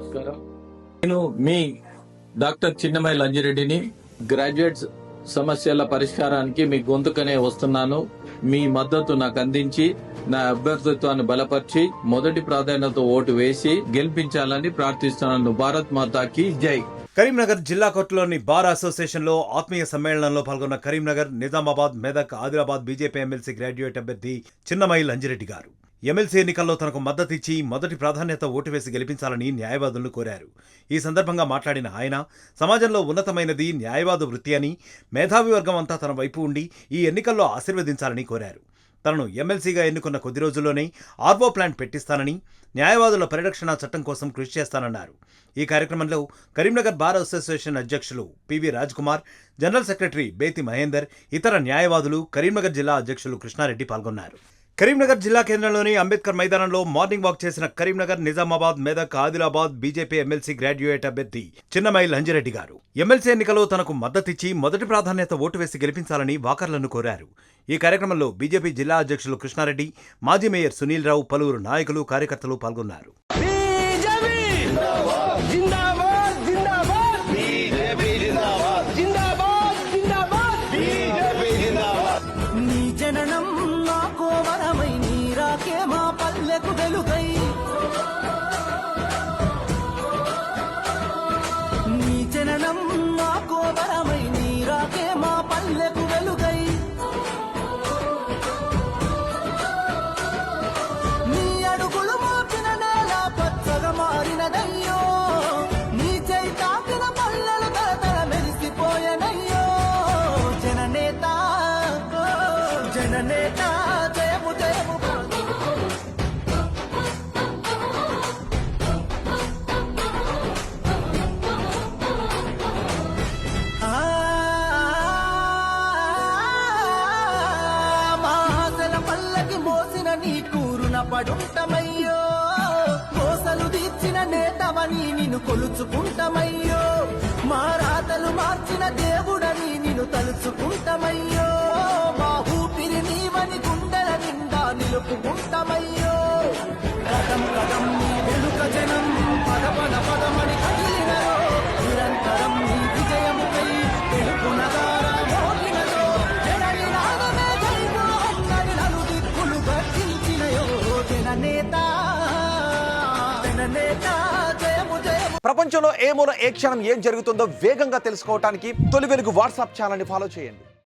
నమస్కారం. నేను మీ doctor చిన్నమై లంజిరెడ్డిని. Graduates సమస్యల పరిష్కారానికి మీ గొంతుకనే వస్తున్నాను. మీ మద్దతు నాకు అందించి నా అభ్యర్థిత్వాన్ని బలపరిచి మొదటి ప్రాధాన్యత ఓటు వేసి గెలిపించాలని ప్రార్థిస్తున్నాను. భారత్ మాతాకి జై. కరీంనగర్ జిల్లా కోర్టులోని బార్ అసోసియేషన్ లో ఆత్మీయ సమ్మేళనంలో పాల్గొన్న Karimnagar, Nizamabad, Medak, Adilabad BJP MLC graduate అభ్యర్థి చిన్నమై లంజిరెడ్డి గారు ఎమ్మెల్సీ ఎన్నికల్లో తనకు మద్దతిచ్చి మొదటి ప్రాధాన్యత ఓటు వేసి గెలిపించాలని న్యాయవాదులను కోరారు. ఈ సందర్భంగా మాట్లాడిన ఆయన, సమాజంలో ఉన్నతమైనది న్యాయవాద వృత్తి అని, మేధావి వర్గం అంతా తన వైపు ఉండి ఈ ఎన్నికల్లో ఆశీర్వదించాలని కోరారు. తనను ఎమ్మెల్సీగా ఎన్నుకున్న కొద్ది రోజుల్లోనే ఆర్వో ప్లాంట్ పెట్టిస్తానని, న్యాయవాదుల పరిరక్షణ చట్టం కోసం కృషి చేస్తానన్నారు. ఈ కార్యక్రమంలో కరీంనగర్ బార్ అసోసియేషన్ అధ్యక్షులు PV Raj Kumar, general secretary Bethi Mahender, ఇతర న్యాయవాదులు, కరీంనగర్ జిల్లా అధ్యక్షులు కృష్ణారెడ్డి పాల్గొన్నారు. కరీంనగర్ జిల్లా కేంద్రంలోని అంబేద్కర్ మైదానంలో మార్నింగ్ వాక్ చేసిన Karimnagar, Nizamabad, Medak, Adilabad BJP MLC graduate అభ్యర్థి చిన్నమై లంజిరెడ్డి గారు ఎమ్మెల్సీ ఎన్నికలో తనకు మద్దతిచ్చి మొదటి ప్రాధాన్యత ఓటు వేసి గెలిపించాలని వాకర్లను కోరారు. ఈ కార్యక్రమంలో బీజేపీ జిల్లా అధ్యక్షులు కృష్ణారెడ్డి, మాజీ మేయర్ సునీల్ రావు, పలువురు నాయకులు, కార్యకర్తలు పాల్గొన్నారు. నీ జననం మా కోవరమై నీరాకే మా పల్లెకు వెలుగై, నీ అడుగులు మోపిన నేల పచ్చగా మారినదయ్యో, నీ చేయి తాకిన పల్లెలు తరతర మెరిసిపోయనయ్యో. జననేత జననేత జయము జయము. నీ కూరున పడుంటమయ్యో, కోసలు తీర్చిన నేతవని నిన్ను కొలుచుకుంటమయ్యో, మా రాతలు మార్చిన దేవుడని నిన్ను తలుచుకుంటమయ్యో, మా ఊపిరి నీవని గుండెల నిండా నిలుపుకుంటమయ్యో. కదం కదం నీ వెనుక జనం పద పద పదమని కదిలినరో, నిరంతరం నీ విజయముపై తెలుపునగారా మోగినదో, జనని నాదమే జైలో అన్నది నలుదిక్కులు గర్జించినయో. జననేత జననేత జయము జయము. ప్రపంచంలో ఏ మూల ఏ క్షణం ఏం జరుగుతుందో వేగంగా తెలుసుకోవడానికి తొలి వెలుగు వాట్సాప్ ఛానల్ని ఫాలో చేయండి.